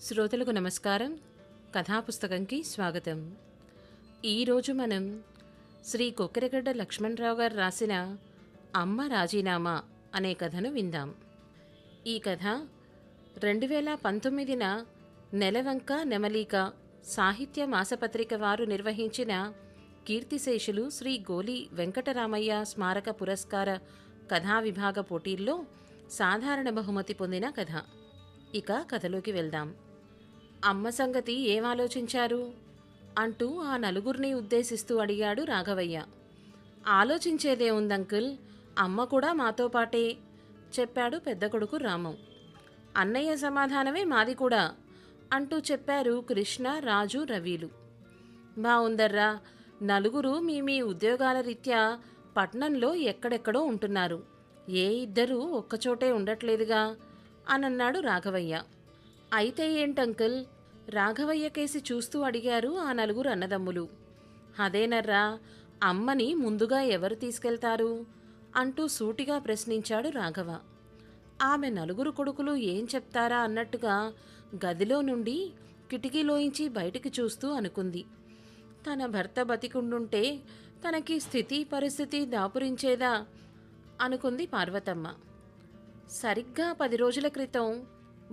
శ్రోతలకు నమస్కారం. కథాపుస్తకంకి స్వాగతం. ఈరోజు మనం శ్రీ కొక్కెరగడ్డ లక్ష్మణరావు గారు రాసిన అమ్మ రాజీనామా అనే కథను విందాం. ఈ కథ 2019న నెలవంక నెమలిక సాహిత్య మాసపత్రిక వారు నిర్వహించిన కీర్తిశేషులు శ్రీ గోలి వెంకటరామయ్య స్మారక పురస్కార కథా విభాగ పోటీల్లో సాధారణ బహుమతి పొందిన కథ. ఇక కథలోకి వెళ్దాం. అమ్మ సంగతి ఏం ఆలోచించారు అంటూ ఆ నలుగురిని ఉద్దేశిస్తూ అడిగాడు రాఘవయ్య. ఆలోచించేదే ఉందంకుల్, అమ్మ కూడా మాతో పాటే చెప్పాడు పెద్ద కొడుకు రామం. అన్నయ్య సమాధానమే మాది కూడా అంటూ చెప్పారు కృష్ణ, రాజు, రవిలు. బావుందర్రా, నలుగురు మీ మీ ఉద్యోగాల రీత్యా పట్నంలో ఎక్కడెక్కడో ఉంటున్నారు, ఏ ఇద్దరూ ఒక్కచోటే ఉండట్లేదుగా అనన్నాడు రాఘవయ్య. అయితే ఏంటంకుల్, రాఘవయ్య కేసి చూస్తూ అడిగారు ఆ నలుగురు అన్నదమ్ములు. అదేనర్రా, అమ్మని ముందుగా ఎవరు తీసుకెళ్తారు అంటూ సూటిగా ప్రశ్నించాడు రాఘవ. ఆమె నలుగురు కొడుకులు ఏం చెప్తారా అన్నట్టుగా గదిలో నుండి కిటికీలోంచి బయటికి చూస్తూ అనుకుంది. తన భర్త బతికుండుంటే తనకి స్థితి పరిస్థితి దాపురించేదా అనుకుంది పార్వతమ్మ. సరిగ్గా 10 రోజుల క్రితం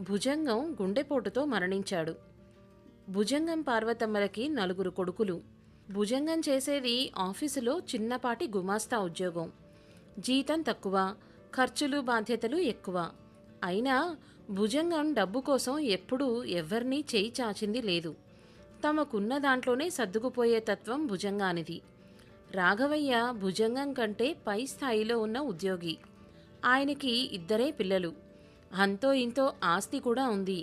భుజంగం గుండెపోటుతో మరణించాడు. భుజంగం పార్వతమ్మలకి 4 కొడుకులు. భుజంగం చేసేది ఆఫీసులో చిన్నపాటి గుమాస్తా ఉద్యోగం. జీతం తక్కువ, ఖర్చులు బాధ్యతలు ఎక్కువ. అయినా భుజంగం డబ్బు కోసం ఎప్పుడూ ఎవ్వరినీ చేయి చాచింది లేదు. తమకున్న దాంట్లోనే సర్దుకుపోయే తత్వం భుజంగానిది. రాఘవయ్య భుజంగం కంటే పై స్థాయిలో ఉన్న ఉద్యోగి. ఆయనకి 2 పిల్లలు, అంతో ఇంతో ఆస్తి కూడా ఉంది.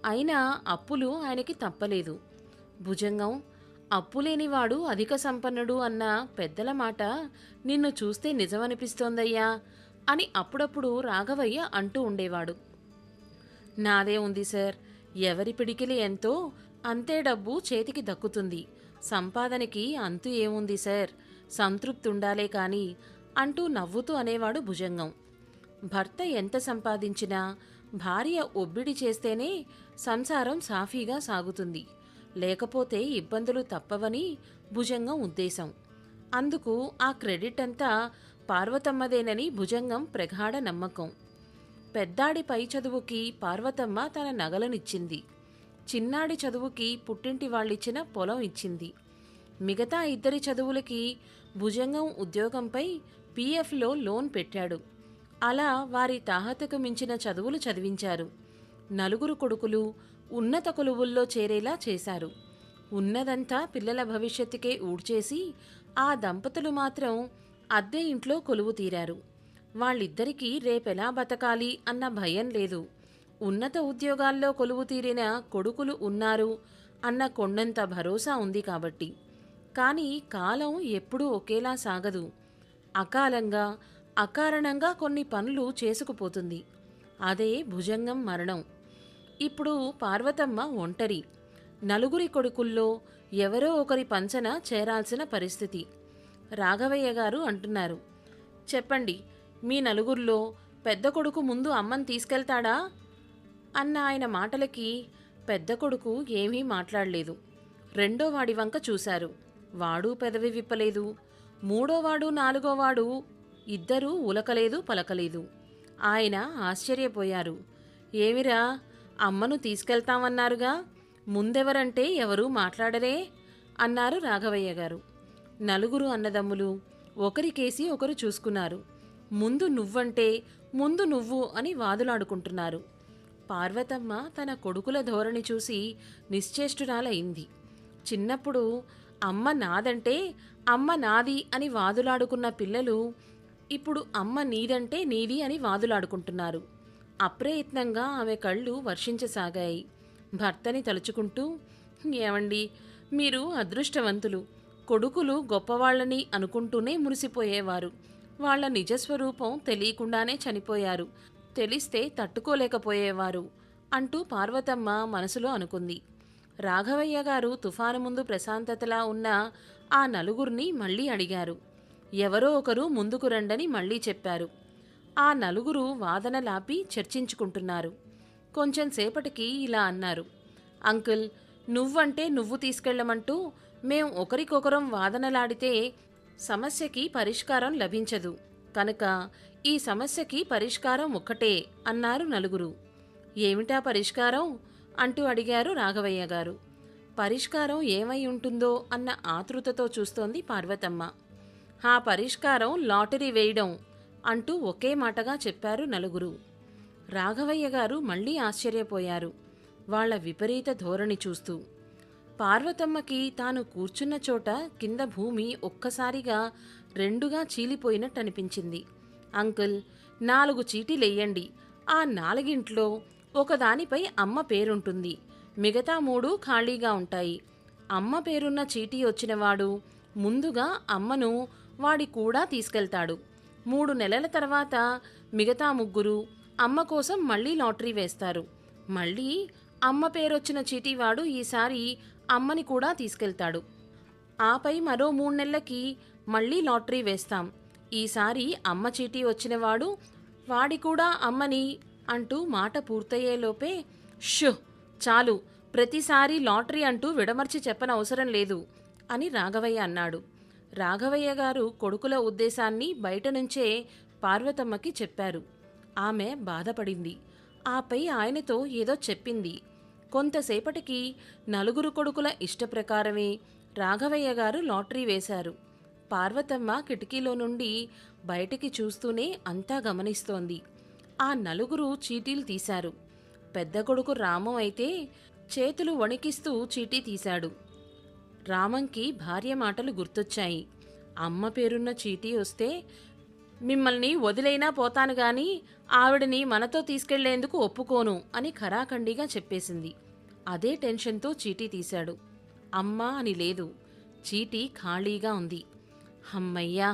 అయినా అప్పులు ఆయనకి తప్పలేదు. భుజంగం అప్పులేనివాడు అధిక సంపన్నుడు అన్న పెద్దల మాట నిన్ను చూస్తే నిజమనిపిస్తోందయ్యా అని అప్పుడప్పుడు రాఘవయ్య అంటూ ఉండేవాడు. నాదే ఉంది సార్, ఎవరి పిడికిలి ఎంతో అంతే డబ్బు చేతికి దక్కుతుంది, సంపాదనకి అంతు ఏముంది సార్, సంతృప్తి ఉండాలే కానీ అంటూ నవ్వుతూ అనేవాడు భుజంగం. భర్త ఎంత సంపాదించినా భార్య ఒబ్బిడి చేస్తేనే సంసారం సాఫీగా సాగుతుంది, లేకపోతే ఇబ్బందులు తప్పవని భుజంగం ఉద్దేశం. అందుకు ఆ క్రెడిట్ అంతా పార్వతమ్మదేనని భుజంగం ప్రగాఢ నమ్మకం. పెద్దాడి పై చదువుకి పార్వతమ్మ తన నగలనిచ్చింది. చిన్నాడి చదువుకి పుట్టింటి వాళ్ళిచ్చిన పొలం ఇచ్చింది. మిగతా 2 చదువులకి భుజంగం ఉద్యోగంపై పీఎఫ్లో లోన్ పెట్టాడు. అలా వారి తాహతకు మించిన చదువులు చదివించారు. 4 కొడుకులు ఉన్నత కొలువుల్లో చేరేలా చేశారు. ఉన్నదంతా పిల్లల భవిష్యత్తుకే ఊడ్చేసి ఆ దంపతులు మాత్రం అద్దె ఇంట్లో కొలువు తీరారు. వాళ్ళిద్దరికీ రేపెలా బతకాలి అన్న భయం లేదు. ఉన్నత ఉద్యోగాల్లో కొలువు తీరిన కొడుకులు ఉన్నారు అన్న కొండంత భరోసా ఉంది కాబట్టి. కానీ కాలం ఎప్పుడూ ఒకేలా సాగదు. అకాలంగా అకారణంగా కొన్ని పనులు చేసుకుపోతుంది. అదే భుజంగం మరణం. ఇప్పుడు పార్వతమ్మ ఒంటరి. 4 కొడుకుల్లో ఎవరో ఒకరి పంచన చేరాల్సిన పరిస్థితి. రాఘవయ్య గారు అంటున్నారు, చెప్పండి, మీ 4 పెద్ద కొడుకు ముందు అమ్మని తీసుకెళ్తాడా అన్న ఆయన మాటలకి పెద్ద కొడుకు ఏమీ మాట్లాడలేదు. 2వ వాడి వంక చూశారు. వాడు పెదవి విప్పలేదు. 3వ వాడు 4వ వాడు ఇద్దరూ ఉలకలేదు పలకలేదు. ఆయన ఆశ్చర్యపోయారు. ఏమిరా, అమ్మను తీసుకెళ్తామన్నారుగా, ముందెవరంటే ఎవరూ మాట్లాడరే అన్నారు రాఘవయ్య గారు. 4 అన్నదమ్ములు ఒకరికేసి ఒకరు చూసుకున్నారు. ముందు నువ్వంటే ముందు నువ్వు అని వాదులాడుకుంటున్నారు. పార్వతమ్మ తన కొడుకుల ధోరణి చూసి నిశ్చేష్టురాలయింది. చిన్నప్పుడు అమ్మ నాదంటే అమ్మ నాది అని వాదులాడుకున్న పిల్లలు ఇప్పుడు అమ్మ నీదంటే నీది అని వాదులాడుకుంటున్నారు. అప్రయత్నంగా ఆమె కళ్ళు వర్షించసాగాయి. భర్తని తలుచుకుంటూ, ఏమండి, మీరు అదృష్టవంతులు. కొడుకులు గొప్పవాళ్లని అనుకుంటూనే మురిసిపోయేవారు. వాళ్ల నిజస్వరూపం తెలియకుండానే చనిపోయారు, తెలిస్తే తట్టుకోలేకపోయేవారు అంటూ పార్వతమ్మ మనసులో అనుకుంది. రాఘవయ్య గారు తుఫాను ముందు ప్రశాంతతలా ఉన్న ఆ 4 మళ్లీ అడిగారు. ఎవరో ఒకరు ముందుకు రండని మళ్లీ చెప్పారు. ఆ 4 వాదనలాపి చర్చించుకుంటున్నారు. కొంచెం సేపటికి ఇలా అన్నారు. అంకుల్, నువ్వంటే నువ్వు తీసుకెళ్లమంటూ మేం ఒకరికొకరం వాదనలాడితే సమస్యకి పరిష్కారం లభించదు. కనుక ఈ సమస్యకి పరిష్కారం ఒక్కటే అన్నారు నలుగురు. ఏమిటా పరిష్కారం అంటూ అడిగారు రాఘవయ్య గారు. పరిష్కారం ఏమై ఉంటుందో అన్న ఆతృతతో చూస్తోంది పార్వతమ్మ. ఆ పరిష్కారం లాటరీ వేయడం అంటూ ఒకే మాటగా చెప్పారు నలుగురు. రాఘవయ్య గారు మళ్లీ ఆశ్చర్యపోయారు వాళ్ల విపరీత ధోరణి చూస్తూ. పార్వతమ్మకి తాను కూర్చున్న చోట కింద భూమి ఒక్కసారిగా రెండుగా చీలిపోయినట్టనిపించింది. అంకుల్, 4 చీటీలెయ్యండి. ఆ 4 ఒకదానిపై అమ్మ పేరుంటుంది, మిగతా 3 ఖాళీగా ఉంటాయి. అమ్మ పేరున్న చీటీ వచ్చినవాడు ముందుగా అమ్మను వాడి కూడా తీసుకెళ్తాడు. 3 నెలల తర్వాత మిగతా 3 అమ్మ కోసం మళ్లీ లాటరీ వేస్తారు. మళ్లీ అమ్మ పేరొచ్చిన చీటీవాడు ఈసారి అమ్మని కూడా తీసుకెళ్తాడు. ఆపై మరో 3 నెలలకి మళ్లీ లాటరీ వేస్తాం. ఈసారి అమ్మ చీటీ వచ్చినవాడు వాడి కూడా అమ్మని అంటూ మాట పూర్తయ్యేలోపే, షు, చాలు, ప్రతిసారి లాటరీ అంటూ విడమర్చి చెప్పనవసరం లేదు అని రాఘవయ్య అన్నాడు. రాఘవయ్య గారు కొడుకుల ఉద్దేశాన్ని బయటనుంచే పార్వతమ్మకి చెప్పారు. ఆమె బాధపడింది. ఆపై ఆయనతో ఏదో చెప్పింది. కొంతసేపటికి నలుగురు కొడుకుల ఇష్టప్రకారమే రాఘవయ్య గారు లాటరీ వేశారు. పార్వతమ్మ కిటికీలో నుండి బయటికి చూస్తూనే అంతా గమనిస్తోంది. ఆ నలుగురు చీటీలు తీశారు. పెద్ద కొడుకు రామం అయితే చేతులు వణికిస్తూ చీటీ తీశాడు. రామంకి భార్య మాటలు గుర్తొచ్చాయి. అమ్మ పేరున్న చీటీ వస్తే మిమ్మల్ని వదిలైనా పోతాను గాని ఆవిడని మనతో తీసుకెళ్లేందుకు ఒప్పుకోను అని ఖరాఖండిగా చెప్పేసింది. అదే టెన్షన్తో చీటీ తీశాడు. అమ్మా అని లేదు, చీటీ ఖాళీగా ఉంది. హమ్మయ్యా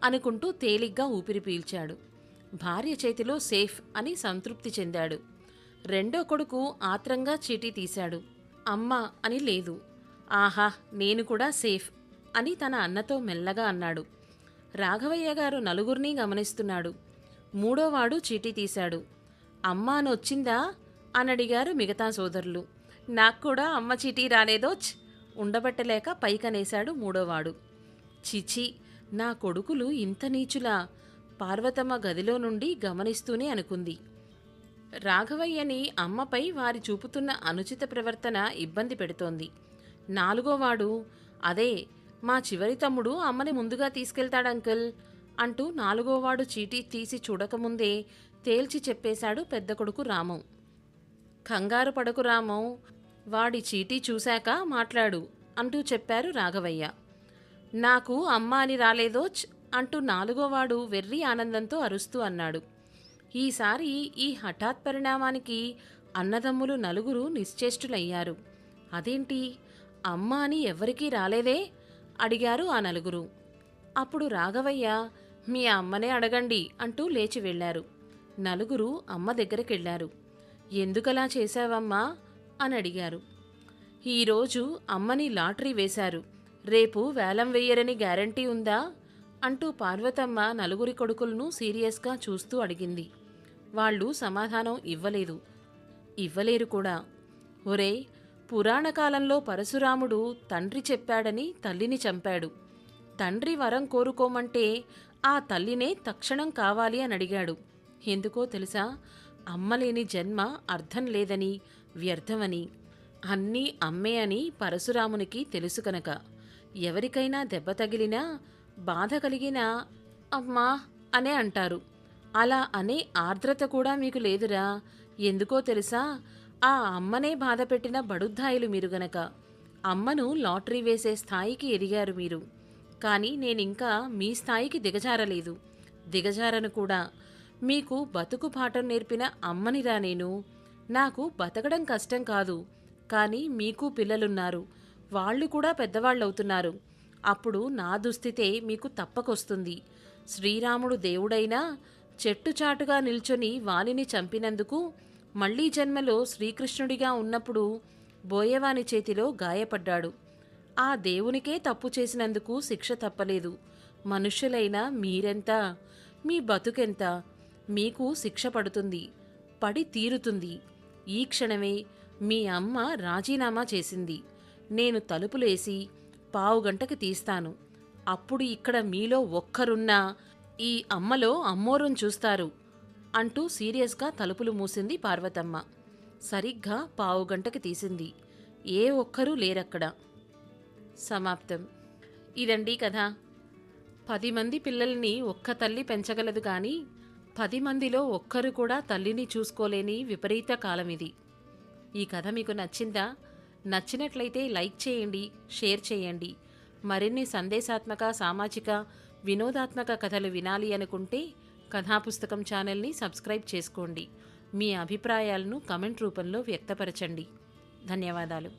అనుకుంటూ తేలిగ్గా ఊపిరి పీల్చాడు. భార్య చేతిలో సేఫ్ అని సంతృప్తి చెందాడు. రెండో కొడుకు ఆత్రంగా చీటీ తీశాడు. అమ్మా అని లేదు. ఆహా, నేను కూడా సేఫ్ అని తన అన్నతో మెల్లగా అన్నాడు. రాఘవయ్య గారు నలుగురినీ గమనిస్తున్నాడు. మూడోవాడు చీటీ తీశాడు. అమ్మా అని వచ్చిందా అనడిగారు మిగతా సోదరులు. నాక్కూడా అమ్మ చీటీ రాలేదోచ్ ఉండబట్టలేక పైకనేశాడు మూడోవాడు. చిచి, నా కొడుకులు ఇంత నీచులా? పార్వతమ్మ గదిలో నుండి గమనిస్తూనే అనుకుంది. రాఘవయ్యని అమ్మపై వారి చూపుతున్న అనుచిత ప్రవర్తన ఇబ్బంది పెడుతోంది. నాలుగోవాడు, అదే, మా చివరి తమ్ముడు అమ్మని ముందుగా తీసుకెళ్తాడంకుల్ అంటూ నాలుగోవాడు చీటీ తీసి చూడకముందే తేల్చి చెప్పేశాడు పెద్ద కొడుకు రామం. కంగారు పడకు రామం, వాడి చీటీ చూశాక మాట్లాడు అంటూ చెప్పారు రాఘవయ్య. నాకు అమ్మ అని రాలేదోచ్ అంటూ నాలుగోవాడు వెర్రి ఆనందంతో అరుస్తూ అన్నాడు. ఈసారి ఈ హఠాత్ పరిణామానికి అన్నదమ్ములు నలుగురు నిశ్చేష్టులయ్యారు. అదేంటి, అమ్మ అని ఎవ్వరికీ రాలేదే అడిగారు ఆ నలుగురు. అప్పుడు రాఘవయ్య, మీ అమ్మనే అడగండి అంటూ లేచి వెళ్లారు. నలుగురు అమ్మ దగ్గరికెళ్లారు. ఎందుకలా చేశావమ్మా అని అడిగారు. ఈరోజు అమ్మని లాటరీ వేశారు, రేపు వేలం వెయ్యరని గ్యారంటీ ఉందా అంటూ పార్వతమ్మ నలుగురి కొడుకులను సీరియస్గా చూస్తూ అడిగింది. వాళ్ళు సమాధానం ఇవ్వలేరు కూడా. ఒరే, పురాణకాలంలో పరశురాముడు తండ్రి చెప్పాడని తల్లిని చంపాడు. తండ్రి వరం కోరుకోమంటే ఆ తల్లినే తక్షణం కావాలి అని అడిగాడు. ఎందుకో తెలుసా? అమ్మలేని జన్మ అర్థం లేదని, వ్యర్థమని. అన్నీ అమ్మే అని పరశురామునికి తెలుసు కనుక ఎవరికైనా దెబ్బ తగిలినా, బాధ కలిగినా అమ్మా అనే అంటారు. అలా అనే ఆర్ద్రత కూడా మీకు లేదురా. ఎందుకో తెలుసా? ఆ అమ్మనే బాధపెట్టిన బడుద్దాయిలు మీరు గనక. అమ్మను లాటరీ వేసే స్థాయికి ఎదిగారు మీరు. కానీ నేనింకా మీ స్థాయికి దిగజారను కూడా. మీకు బతుకు పాఠం నేర్పిన అమ్మనిరా నేను. నాకు బతకడం కష్టం కాదు, కానీ మీకు పిల్లలున్నారు, వాళ్ళు కూడా పెద్దవాళ్ళవుతున్నారు. అప్పుడు నా దుస్థితే మీకు తప్పకొస్తుంది. శ్రీరాముడు దేవుడైనా చెట్టుచాటుగా నిల్చొని వాలిని చంపినందుకు మళ్లీ జన్మలో శ్రీకృష్ణుడిగా ఉన్నప్పుడు బోయవాని చేతిలో గాయపడ్డాడు. ఆ దేవునికే తప్పు చేసినందుకు శిక్ష తప్పలేదు. మనుష్యులైనా మీరెంత, మీ బతుకెంత? మీకు శిక్ష పడుతుంది, పడి తీరుతుంది. ఈ క్షణమే మీ అమ్మ రాజీనామా చేసింది. నేను తలుపులేసి పావుగంటకి తీస్తాను. అప్పుడు ఇక్కడ మీలో ఒక్కరున్నా ఈ అమ్మలో అమ్మోరం చూస్తారు అంటూ సీరియస్గా తలుపులు మూసింది పార్వతమ్మ. సరిగ్గా పావుగంటకి తీసింది. ఏ ఒక్కరూ లేరక్కడ. సమాప్తం. ఇదండి కథ. 10 మంది పిల్లల్ని ఒక్క తల్లి పెంచగలదు కానీ 10 మందిలో ఒక్కరు కూడా తల్లిని చూసుకోలేని విపరీత కాలమిది. ఈ కథ మీకు నచ్చిందా? నచ్చినట్లయితే లైక్ చేయండి, షేర్ చేయండి. మరిన్ని సందేశాత్మక, సామాజిక, వినోదాత్మక కథలు వినాలి అనుకుంటే కథాపుస్తకం ఛానల్ని సబ్స్క్రైబ్ చేసుకోండి. మీ అభిప్రాయాలను కమెంట్ రూపంలో వ్యక్తపరచండి. ధన్యవాదాలు.